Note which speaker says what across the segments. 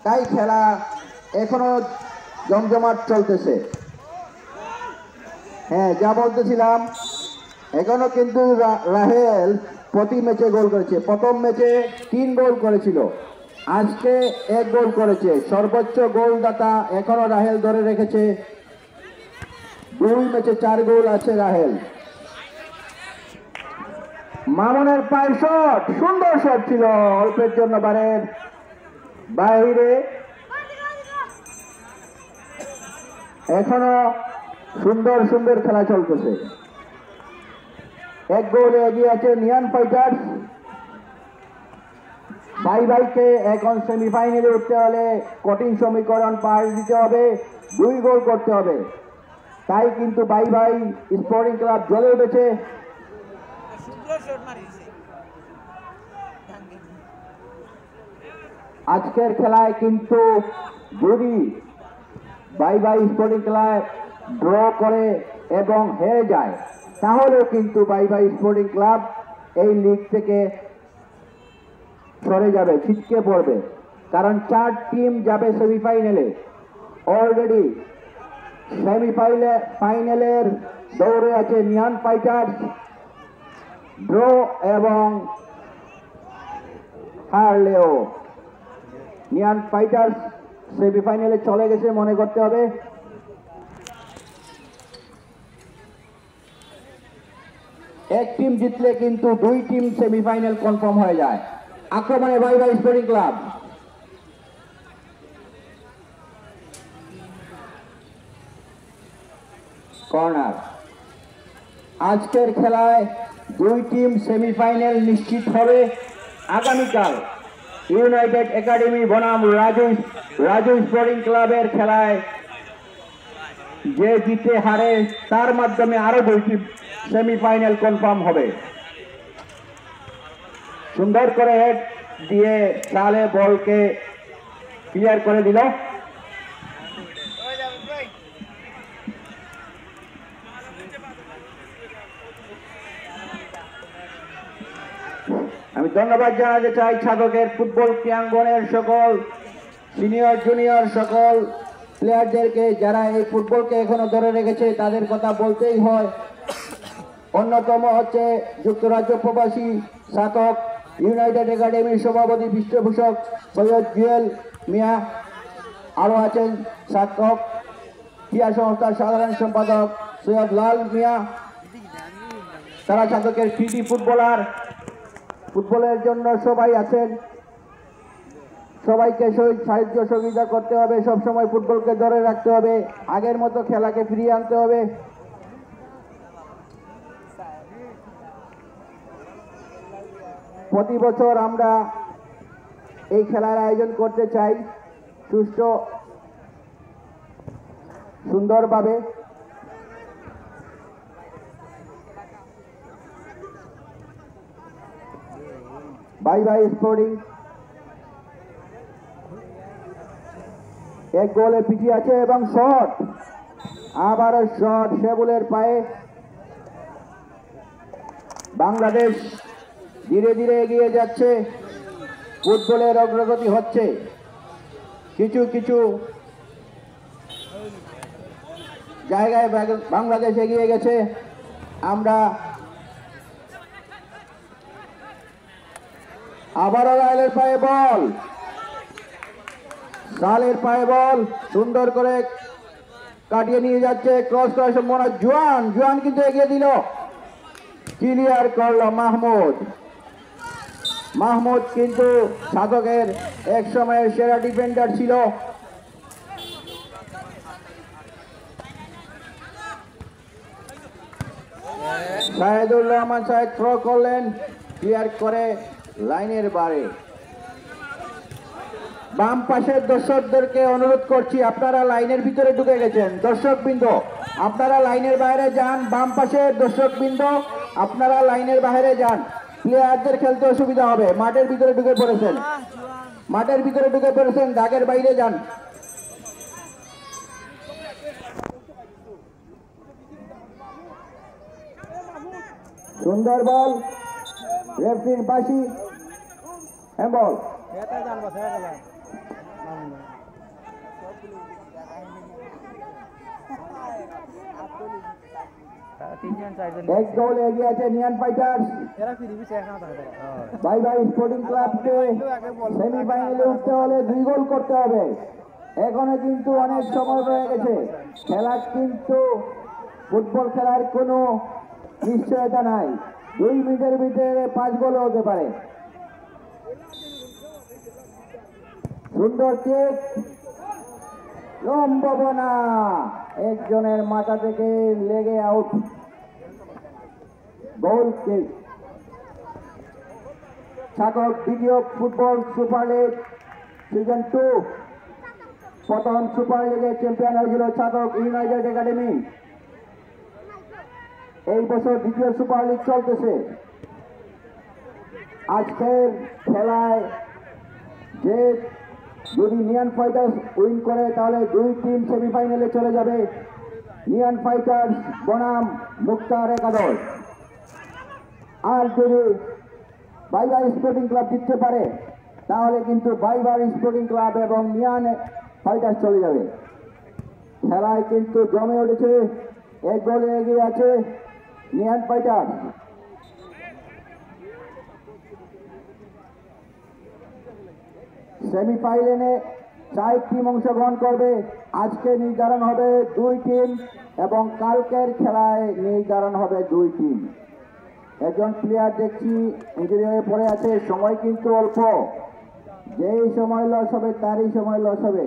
Speaker 1: তাই খেলা এখনো জমজমাট চলতেছে। হ্যাঁ, যা বলতেছিলাম, এখনো কিন্তু রাহেল প্রতি ম্যাচে গোল করেছে। প্রথম ম্যাচে 3 গোল করেছিল, আজকে 1 গোল করেছে। সর্বোচ্চ গোলদাতা এখনো রাহেল ধরে রেখেছে। 2 ম্যাচে 4 গোল আছে রাহেল। মামুনের পায়ের শট, সুন্দর শট ছিল, অল্পের জন্য বারের বাইরে। এখনো সুন্দর সুন্দর খেলা চলতেছে। 1 গোলে এগিয়ে আছে নিয়ান ফাইটার্স। বাইকে এখন সেমিফাইনালে উঠতে হলে কঠিন সমীকরণ পার দিতে হবে, 2 গোল করতে হবে। তাই কিন্তু বাই স্পোর্টিং ক্লাব জ্বলে উঠেছে। আজকের খেলায় কিন্তু যদি বাই স্পোর্টিং ক্লাব ড্র করে এবং হেরে যায়, তাহলেও কিন্তু বাই স্পোর্টিং ক্লাব এই লিগ থেকে সরে যাবে, ছিটকে পড়বে। কারণ 4 টিম যাবে সেমিফাইনালে। অলরেডি সেমিফাইনালের দৌড়ে আছে নিয়ান ফাইটার্স। ড্র এবং হারলেও নিয়ান ফাইটার্স সেমিফাইনালে চলে গেছে মনে করতে হবে। এক টিম জিতলে কিন্তু 2 টিম সেমিফাইনাল কনফার্ম হয়ে যায়। আক্রমণে বাই স্পোর্টিং ক্লাব। কর্নার। আজকের খেলায় 2 টিম সেমিফাইনাল নিশ্চিত হবে। আগামীকাল ইউনাইটেড একাডেমি বনাম রাজু স্পোর্টিং ক্লাবের খেলায় যে জিতে হারে তার মাধ্যমে আরো 2 টিম সেমিফাইনাল কনফার্ম হবে। সুন্দর করে হেড দিয়ে চালে বলকে ক্লিয়ার করে দিল। আমি ধন্যবাদ জানাতে চাই ছাদকের ফুটবল ক্রীড়াঙ্গনের সকল সিনিয়র জুনিয়র সকল প্লেয়ারদেরকে, যারা এই ফুটবলকে এখনো ধরে রেখেছে। তাদের কথা বলতেই হয়। অন্যতম হচ্ছে যুক্তরাজ্য প্রবাসী ছাদক ইউনাইটেড একাডেমির সভাপতি পৃষ্ঠপোষক সৈয়দ জুয়েল মিয়া, আরো আছেন ছাদক ক্রীড়া সংস্থার সাধারণ সম্পাদক সৈয়দ লাল মিয়া। তারা ছাদকের কৃতি ফুটবলার। ফুটবলের জন্য সবাই আছেন। সবাইকে সাহায্য সহযোগিতা করতে হবে, সবসময় ফুটবলকে ধরে রাখতে হবে, আগের মতো খেলাকে ফিরিয়ে আনতে হবে। প্রতি বছর আমরা এই খেলার আয়োজন করতে চাই সুষ্ঠু সুন্দরভাবে। বাই স্পোর্টিং 1 গোলে পিছিয়ে আছে এবং শট, আবারও শট শেবুলের পায়ে। বাংলাদেশ ধীরে ধীরে এগিয়ে যাচ্ছে, ফুটবলের অগ্রগতি হচ্ছে। কিছু কিছু জায়গায় বাংলাদেশ এগিয়ে গেছে। আমরা আবারও রাহেলের পায়ে বল, সালের পায়ে বল সুন্দর করে কাটিয়ে নিয়ে যাচ্ছে। ক্রস করার সম্ভাবনা, জোয়ান কিন্তু এগিয়ে দিল, ক্লিয়ার করলো মাহমুদ কিন্তু ছাদকের এক সময়ের সেরা ডিফেন্ডার ছিল। শাহেদুর রহমান সাহেব থ্রো করলেন, ক্লিয়ার করে লাইনের বারে। বাম পাশের দর্শকদেরকে অনুরোধ করছি, আপনারা লাইনের ভিতরে ঢুকে গেছেন। দর্শকবৃন্দ, আপনারা লাইনের বাইরে যান। বাম পাশের দর্শকবৃন্দ, আপনারা লাইনের বাইরে যান। প্লেয়ারদের খেলতে অসুবিধা হবে। মাঠের ভিতরে ঢুকে পড়েছেন, দাগের বাইরে যান। সুন্দর বল, রেফারির বাঁশি, হ্যান্ডবল। এক গোল এগিয়ে আছে নিয়ান ফাইটার্স। বাই বাই স্পোর্টিং ক্লাবকে সেমিফাইনালে উঠতে হলে 2 গোল করতে হবে। এখনো কিন্তু অনেক সময় রয়ে গেছে। খেলা কিন্তু ফুটবল খেলার কোনো নিশ্চয়তা নাই। 2 মিনিটের ভিতরে 5 গোলও হতে পারে। সুন্দর কিক, সম্ভাবনা একজনের মাথা থেকে লেগে আউট। গোল কিক। ছাতক দ্বিতীয় ফুটবল সুপার লিগ সিজন 2 প্রথম সুপার লিগের চ্যাম্পিয়ন হয়েছিল ছাতক ইউনাইটেড একাডেমি। এই বছর দ্বিতীয় সুপার লিগ চলতেছে। আজকের খেলায় যে যদি নিয়ান ফাইটার্স উইন করে তাহলে 2 টিম সেমিফাইনালে চলে যাবে। নিয়ান ফাইটার্স বনাম মুক্তার একাদশ। আর যদি বাইবার স্পোর্টিং ক্লাব জিততে পারে তাহলে কিন্তু বাইবার স্পোর্টিং ক্লাব এবং নিয়ান ফাইটার্স চলে যাবে। খেলায় কিন্তু জমে উঠেছে। 1 গোলে এগিয়ে আছে নিয়ান ফাইটার্স। সেমিফাইনালে 4 টিম অংশগ্রহণ করবে। আজকে নির্ধারণ হবে 2 টিম এবং কালকের খেলায় নির্ধারণ হবে 2 টিম। একজন প্লেয়ার দেখছি ইনজুরি হয়ে পড়ে আছে। সময় কিন্তু অল্প। যেই সময় লস হবে তারই সময় লস হবে।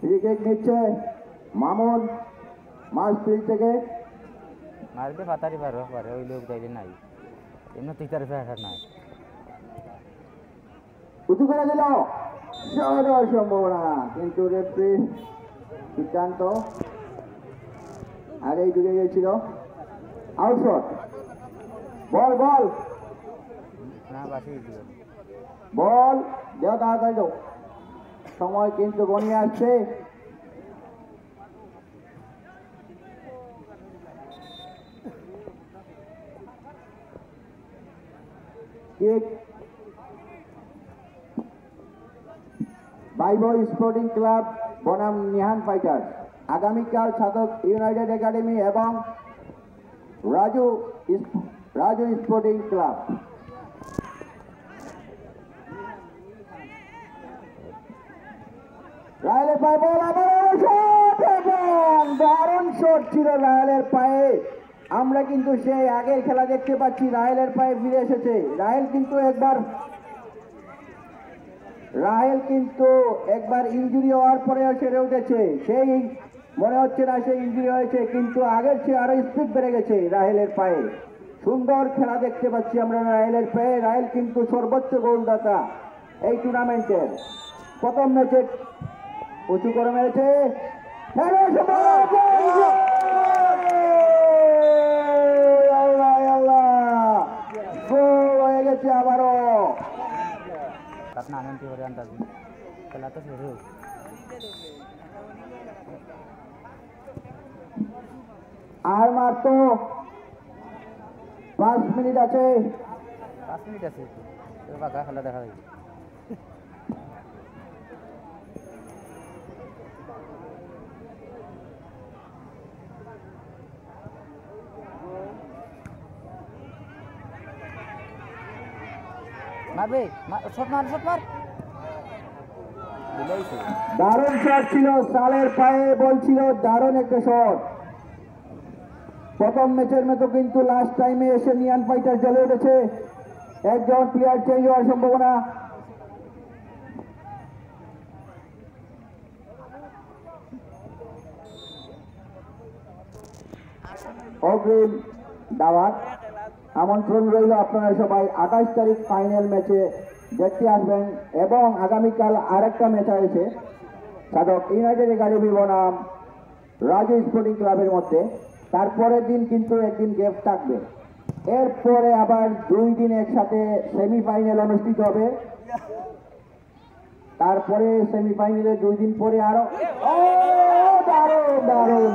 Speaker 1: ক্রিকেট নিচ্ছে মামুন মাছ ফিল্ড থেকে।
Speaker 2: মারবে পাতারি পারো পারে ওই লোক যাইলে নাই এমনি টিচার ফেরার নাই।
Speaker 1: উঁচু করে দিল, সম্ভাবনা কিন্তু রেফারি সিদ্ধান্ত আগেই ঢুকে গিয়েছিল। আউটশট। বল বল
Speaker 2: না বাসি
Speaker 1: বল দেও তাড়াতাড়ি দাও। সময় কিন্তু গনিয়ে আসছে। কিক। বাইবল স্পোর্টিং ক্লাব বনাম নিহান ফাইটার্স। আগামীকাল ছাতক ইউনাইটেড একাডেমি এবং রাজু স্পোর্টিং ক্লাব। রায়েলের পায়ে বল, আবার শট এবং দারুণ শট ছিল রায়েলের পায়ে। আমরা কিন্তু সেই আগের খেলা দেখতে পাচ্ছি রায়েলের পায়ে ফিরে এসেছে। রায়েল কিন্তু একবার ইনজুরি হওয়ার পরেও সেরে উঠেছে। সেই মনে হচ্ছে না সে ইনজুরি হয়েছে, কিন্তু আগের চেয়ে আরো স্পিড বেড়ে গেছে রাহেলের পায়ে। সুন্দর খেলা দেখতে পাচ্ছি আমরা রাহেলের পায়ে। রাহেল কিন্তু সর্বোচ্চ গোলদাতা এই টুর্নামেন্টের। প্রথম ম্যাচে উঁচু করে মেরেছে। গোল হয়ে গেছে আবারও।
Speaker 2: আপনার আনন্দ করে আন্দাজ খেলা তো শুরু।
Speaker 1: আর মাত্র 5 মিনিট আছে।
Speaker 2: 5 মিনিট আছে, বাঘা খেলা দেখা যায়। মারবে শট মার
Speaker 1: দারুণ শট ছিল, সালের পায়ে বলছিল দারুণ একটা শট। প্রথম ম্যাচের মতো কিন্তু লাস্ট টাইমে এসে নিয়ান ফাইটার জ্বলে উঠেছে। একজন প্লেয়ার চেঞ্জ হওয়ার সম্ভাবনা। অগ্রিম দাওয়াত আমন্ত্রণ রইল, আপনারা সবাই 28 তারিখ ফাইনাল ম্যাচে দেখতে আসবেন। এবং আগামীকাল আরেকটা ম্যাচ আছে ছাতক ইউনাইটেড একাডেমি বনাম রাজু স্পোর্টিং ক্লাবের মধ্যে। তারপরের দিন কিন্তু একদিন গ্যাপ থাকবে। এরপরে আবার 2 দিন একসাথে সেমিফাইনাল অনুষ্ঠিত হবে। তারপরে সেমিফাইনালে 2 দিন পরে আরো দারুণ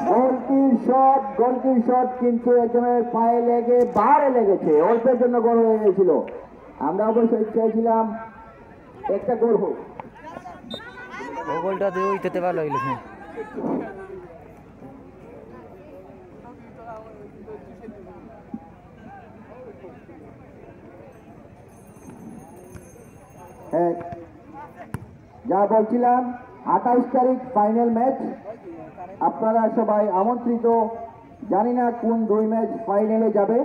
Speaker 1: গোলকির শট, গোলকির শট কিন্তু একজনের পায়ে লেগে বারে লেগেছে, অল্পের জন্য গোল হয়ে গেছিল। আমরা অবশ্যই চাইছিলাম একটা গোল হোক।
Speaker 2: ও গোলটা দিয়ে উইতে ভালো হইল।
Speaker 1: হ্যাঁ, যা বলছিলাম 28 তারিখ ফাইনাল ম্যাচ, আপনারা সবাই আমন্ত্রিত। জানি না কোন দুই ম্যাচ ফাইনালে যাবে,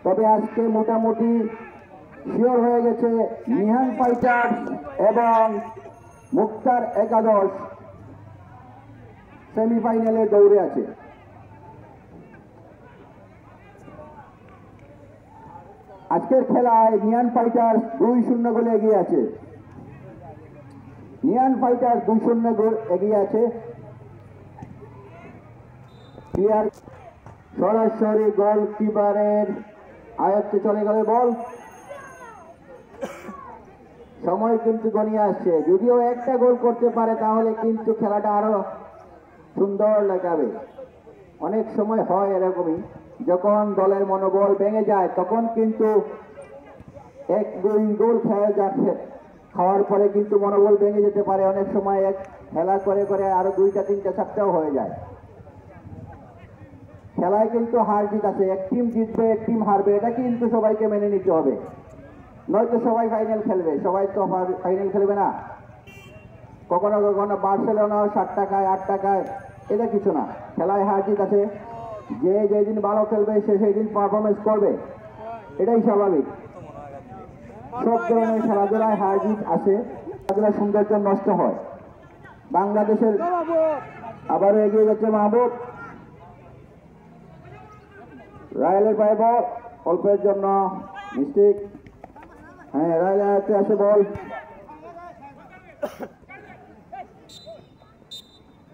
Speaker 1: তবে আজকে মোটামুটি শিওর হয়ে গেছে নিহান ফাইটার্স এবং মুক্তার একাদশ সেমিফাইনালে দৌড়ে আছে। আজকের খেলায় নিহান ফাইটার্স 2-0 গোলে এগিয়ে আছে। নিহান ফাইটার্স 2-0 গোল এগিয়ে আছে। প্লেয়ার সরাসরি গোলকিপারের আয়ত্তে চলে গেলে বল। সময় কিন্তু গনিয়ে আসছে, যদিও একটা গোল করতে পারে তাহলে কিন্তু খেলাটা আরো সুন্দর লাগাবে। অনেক সময় হয় এরকমই, যখন দলের মনোবল ভেঙে যায় তখন কিন্তু এক দুই গোল খাওয়ার পরে কিন্তু মনোবল ভেঙে যেতে পারে। অনেক সময় এক খেলা করে করে আরো 2টা 3টা 4টাও হয়ে যায়। খেলায় কিন্তু হার জিত আছে, এক টিম জিতবে এক টিম হারবে, এটা কিন্তু সবাইকে মেনে নিতে হবে, নয়তো সবাই ফাইনাল খেলবে। সবাই তো ফাইনাল খেলবে না। কখনো কখনো বার্সেলোনাও 7 টাকায় 8 টাকায়, এটা কিছু না। খেলায় হার জিত আছে, যে যেদিন ভালো খেলবে সে সেই দিন পারফরমেন্স করবে, এটাই স্বাভাবিক। সব ধরনের খেলাধুলায় হার জিত আছে, খেলাধুলার সৌন্দর্য নষ্ট হয়। বাংলাদেশের আবারও এগিয়ে যাচ্ছে মাহবুব, রায়েলের পায়ে বল, অল্পের জন্য মিস্টেক। হ্যাঁ, রায়েল হাতে আসে বল,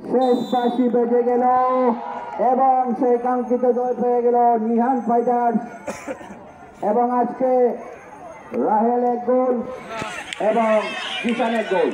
Speaker 1: শেষ বাঁশি বেজে গেল এবং সেই কাঙ্ক্ষিত জয় পেয়ে গেল নিহান ফাইটার্স। এবং আজকে রাহেল এক গোল এবং কিষান এক গোল।